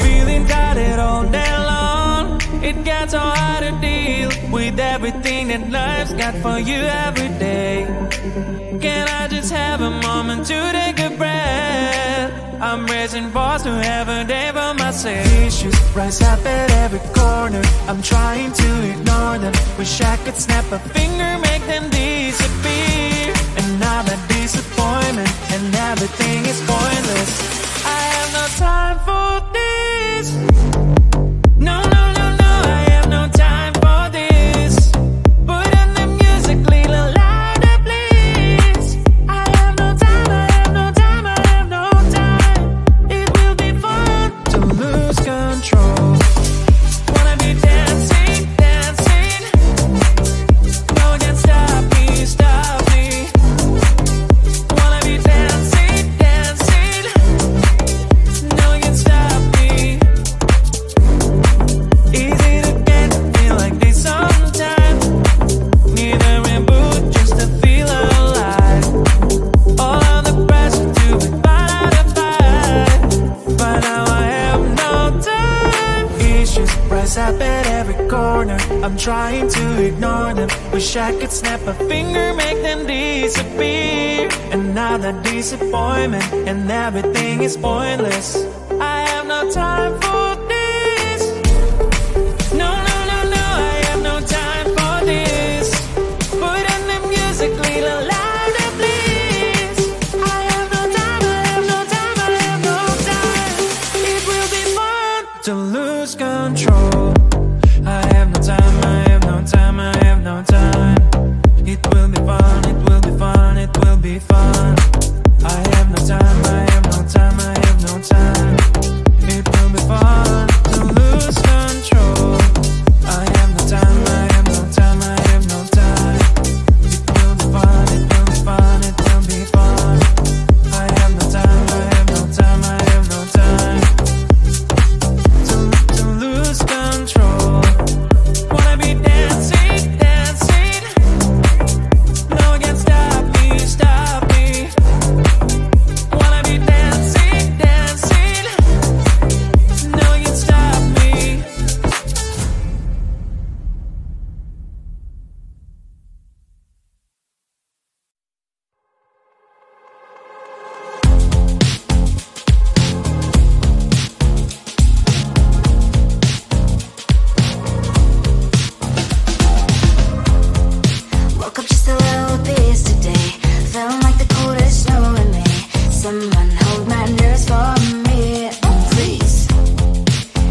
Feeling tired all day long. It gets so hard to deal with everything that life's got for you every day. Can I just have a moment to take a breath? I'm raising balls to have a day for myself. Issues rise up at every corner. I'm trying to ignore them. Wish I could snap a finger, make them disappear. And now that disappointment and everything is pointless. I have no time for this. No, no, no, no, I have no time for this. Put on the music, little louder, please. I have no time, I have no time, I have no time. It will be fun to lose control. Wanna be dancing, dancing. No one can stop me, stop me. Wanna be dancing, dancing. No one can stop me. Easy to get, feel like this sometimes. Need a reboot just to feel alive. All of the pressure to be fight, but now I have no time. Issues rise up at every corner. I'm trying to ignore them. Wish I could snap a finger, make them disappear. And now that disappointment and everything is pointless. I have no time for this. No, no, no, no, I have no time for this. Put on the music, little louder, please. I have no time, I have no time, I have no time. It will be fun to lose control. I have no time, I have no time, I have no time. It will be fun, it will be fun, it will be fun. I have no time, I have no time, I have no time. It will be fun to lose control. I have no time, I have no time, I have no time. It will be fun, it will be fun, it will be fun. I have no time, I have no time, I have no time. To lose control. Wanna be dancing, dancing. No one can stop me, stop me. Wanna be dancing, dancing. No one can stop me. Woke up just a little pissed today. Feeling like the coldest snow in me. Someone hold my nerves for me, please.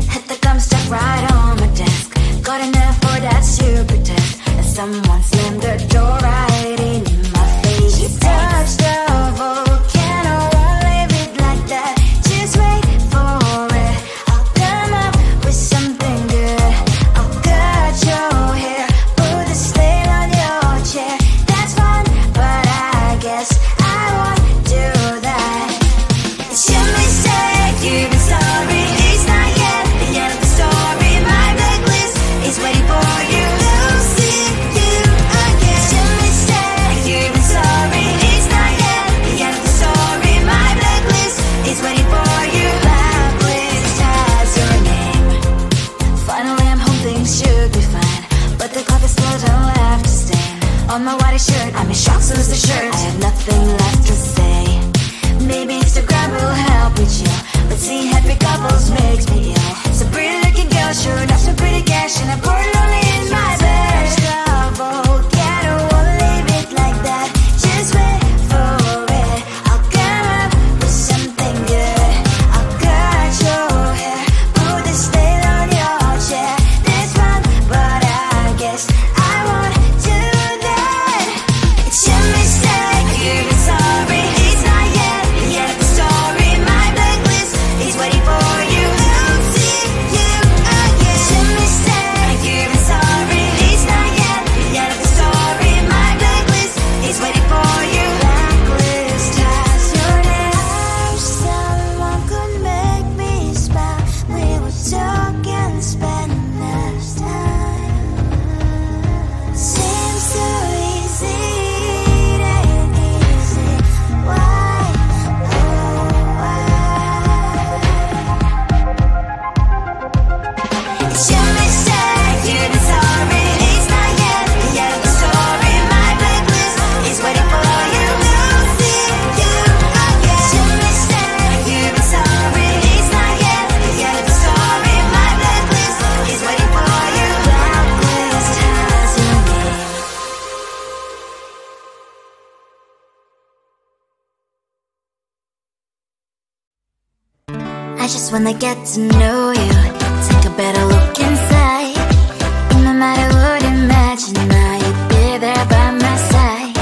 Hit the gum stuck right on my desk. Got enough for that super test. And someone slammed the door right in my face. You touched the volcano, won't leave it like that. Just wait for it. I'll come up with something good. I'll cut your hair, put a slate on your chair. That's fun, but I guess I won't do that. It's your mistake, you've been sorry. It's not yet the end of the story. My blacklist is waiting for you. I'll see you again. It's your mistake, you've been sorry. It's not yet the end of the story. My blacklist is waiting for you. Blacklist has your name. Finally, I'm home, things should be fine. But the clock is still don't left to stain. On my white shirt, I'm in shock, so lose the shirt. I have nothing left to say. Maybe Instagram will help with you, but seeing happy couples makes me ill. So pretty looking girl, sure enough, some pretty cash, and I pour lonely in my bed. Volcano, won't leave it like that. Just wait for it. I'll come up with something good. I'll cut your hair, put the slate on your chair. That's fun, but I guess I won't do that. It's your mistake, you've been sorry. It's not yet the end of the story. My blacklist is waiting for you. I'll see you again. It's your mistake, you've been sorry. just wanna get to know you. Take a better look inside. No matter what, imagine now you'd be there by my side.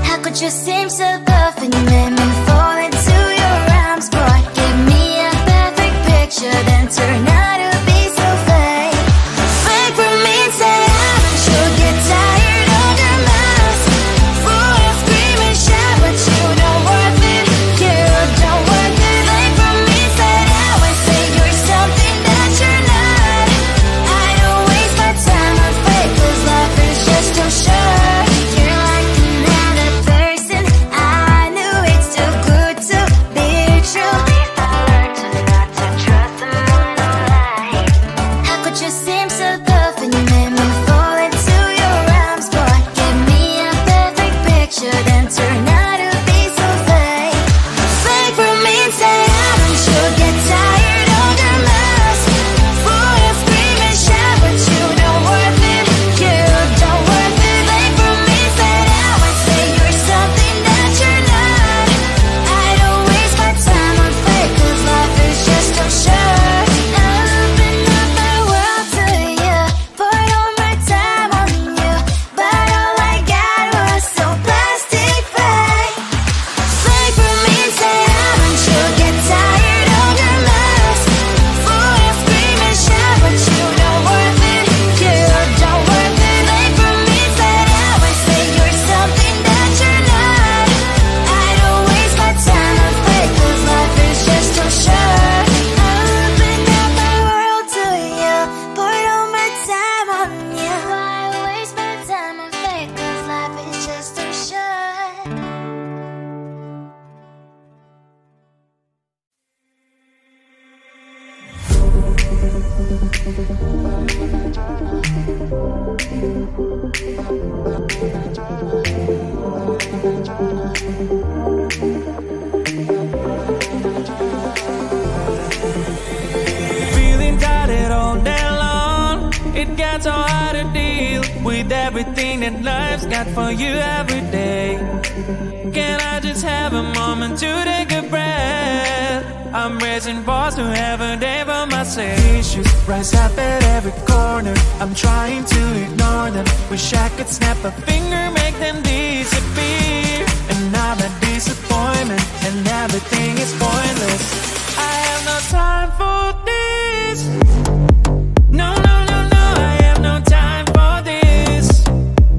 How could you seem so perfect? You made me fall into your arms, boy. Give me a perfect picture, then turn out to be so fake. Fake for me, say haven't you get tired of your mask? Fool and scream and shout, but you don't worth it. You don't worth it. Fake for me, say I would say you're something that you're not. I don't waste my time on fake, 'cause life is just too short. You're like another person. I knew it's too good to be true. I learned to not to trust someone online. How could you seem so perfect? You made me fall into your arms, boy. Give me a perfect picture, then turn out to be so fake. Fake for me, say haven't you get tired of your mask? Fool and scream and shout, but you don't worth it. You don't worth it. Fake for me, say I would say you're something that you're not. I don't waste my time on fake, 'cause life is just too short. Open up my world to you, put all my time on you, but all I got was so plastic fake. Fake for me, say haven't you get tired of your mask? Fool and scream and shout, but you don't worth it. You don't worth it. Fake for me, say I would say you're something that you're not. I don't waste my time on fake, 'cause life is just too short. Open up my world to you, put all my time on you. Why waste my time on fake, 'cause life is just too short. Feeling tired all day long. It gets so hard to deal with everything that life's got for you every day. Can I just have a moment to take a breath? I'm raising balls to have a day for myself. Issues rise up at every corner. I'm trying to ignore them. Wish I could snap a finger, make them disappear. And now the disappointment and everything is pointless. I have no time for this. No, no, no, no, I have no time for this.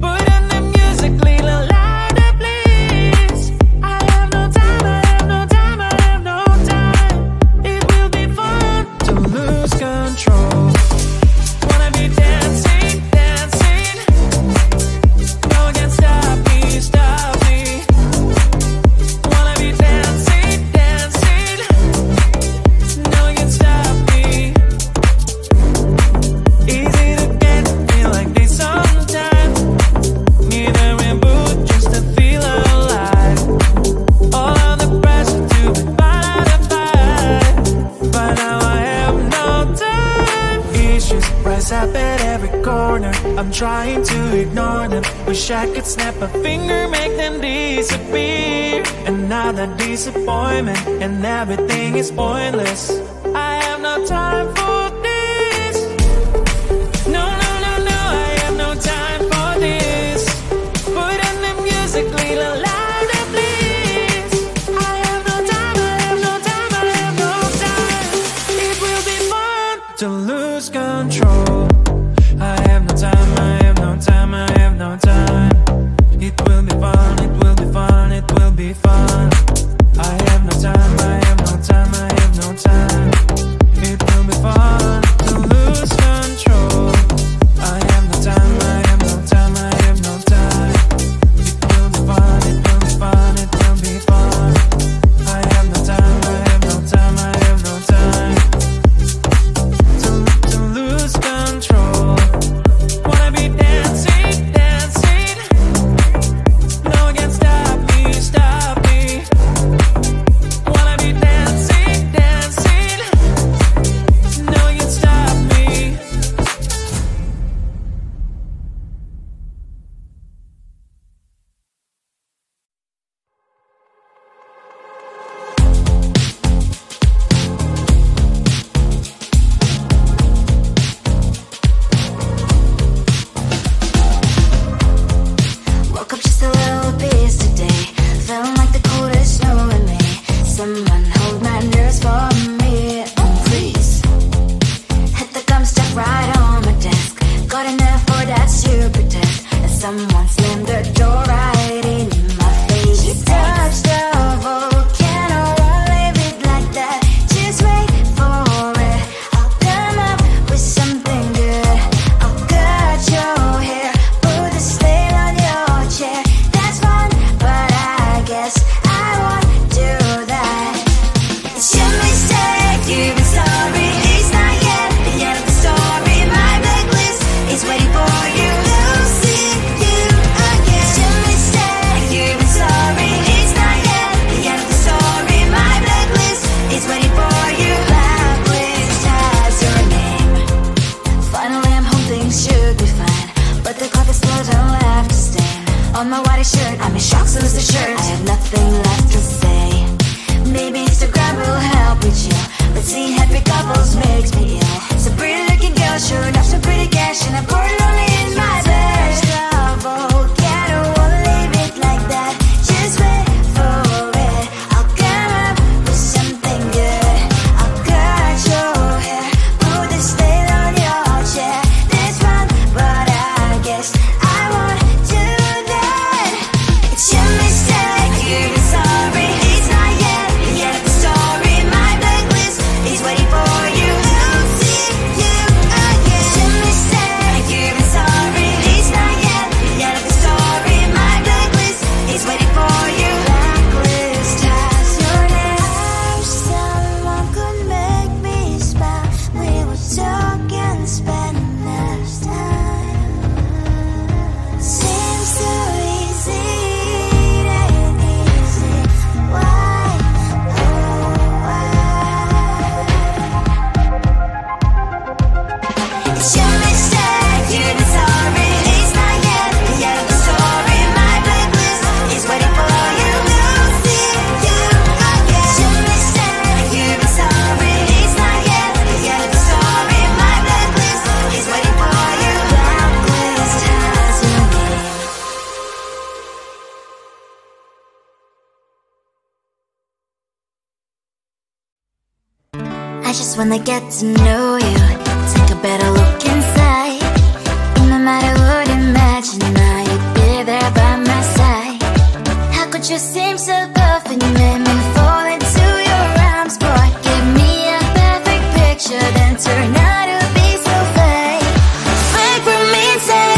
Put on the music, little louder, please. I have no time, I have no time, I have no time. It will be fun to lose control. Wanna be dancing, dancing. No one can stop me, stop me. Wanna be dancing, dancing. No one can stop me. Easy to get, feel like this sometimes. Need a reboot just to feel alive. All of the pressure to be part of the fight. But now I have no time. Issues rise up at every corner. I'm trying to ignore them. Wish I could snap a finger, make them disappear. And now the disappointment and everything is pointless. I have no time for this. No, no, no, no, I have no time for this. Put on the music, little louder, please. I have no time, I have no time, I have no time. It will be fun to lose control. I have no time, I have no time, I have no time. It will be fun, it will be fun, it will be fun. I have no time, I have no time, I have no time. It will be fun. or that's you pretend that someone slammed the door right in my face. You touch the volcano, won't leave it like that. Just wait for it. I'll come up with something good. I'll cut your hair, put a stain on your chair. That's fun, but I guess I won't do that. It's your mistake, you've been sorry. It's not yet the end of the story. My blacklist is waiting for you. I'll see you again. It's your mistake, you've been sorry. It's not yet the end of the story. My blacklist is waiting for you. Blacklist has your name. Finally I'm home, things should be fine, but the carpet still don't have to stain on my white shirt. I'm in shock, so lose the shirt. I have nothing left to say. Maybe Instagram will help with you, but seeing happy couples makes me ill. So pretty looking girl, sure enough, so pretty cash, and I'm bored lonely in my bed. Volcano, won't leave it like that. Just wait for it. I'll come up with something good. I'll cut your hair, put the stain on your chair. That's fun, but I guess I won't do that. It's your mistake, you've been sorry. It's not yet the end of the story. My blacklist is waiting for you. I'll see you again. It's your mistake, you've been sorry. It's not yet the end of the story. My blacklist is waiting for you. Blacklist has your name. I wish someone could make me smile. We would talk and spend less time. Seems so easy, it ain't easy. Why, oh why? It's your mistake, you've been sorry. It's not yet the end of the story. My blacklist is waiting for you. I'll see you again. It's your mistake, you've been sorry. It's not yet the end of the story. My blacklist is waiting for you. Blacklist has your name. I just wanna get to know you, take a better look inside. No matter what, imagine now you'd be there by my side. How could you seem so perfect? You made me fall into your arms, boy. Give me a perfect picture, then turn out to be so fake. Fake for me, say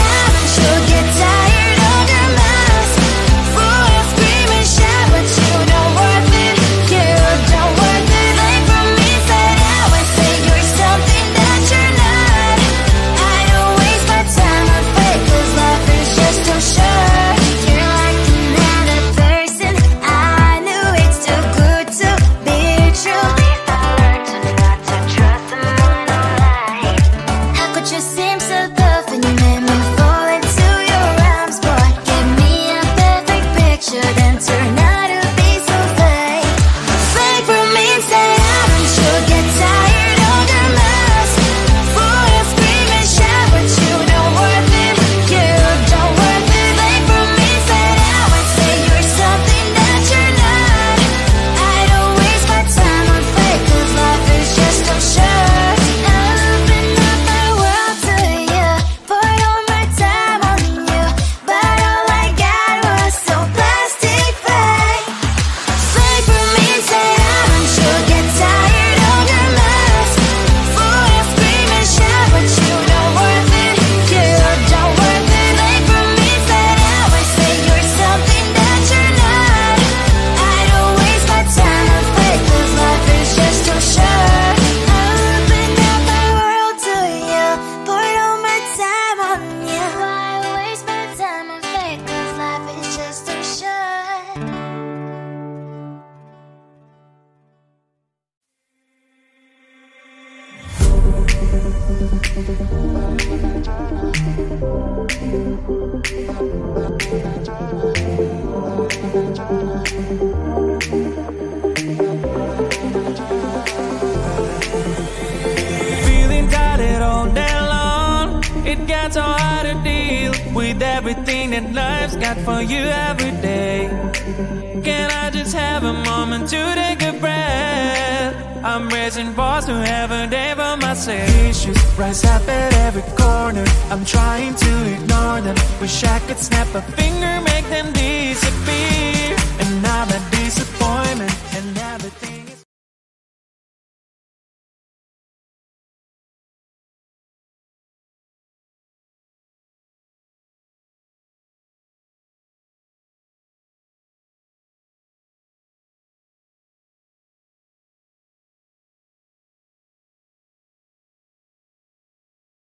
you'll get tired of your mask. Full of scream and shout, but you don't worth it. You don't worth it. Fake for me, say I say you're something that you're not. I don't waste my time on fake, 'cause life is just too short. You're like another person. I knew it's too good to be true. I learned to not to trust someone online. How could you seem so perfect? You made me fall into your arms, boy. Give me a perfect picture, then turn out to be so fake. Fake for me, say you'll get tired of your mask. Full of scream and shout, but you don't worth it. You don't worth it. Fake for me, say you're something that you're not. I don't waste my time on fake, 'cause life is just too short. Open up my world to you, put all my time on you, but all I got was so plastic fake. Fake for me, say you'll get tired of your mask. Full of scream and shout, but you don't worth it. You don't worth it. Fake for me, say you're something that you're not. I don't waste my time on fake, 'cause life is just too short. Open up my world to you, put all my time on you. Why waste my time on fake, 'cause life is just too short. Feeling tired all day long. It gets so hard to deal with need everything that life's got for you every day. Can I just have a moment to take a breath? I'm raising balls to have a day for myself. Issues rise up at every corner. I'm trying to ignore them. Wish I could snap a finger, make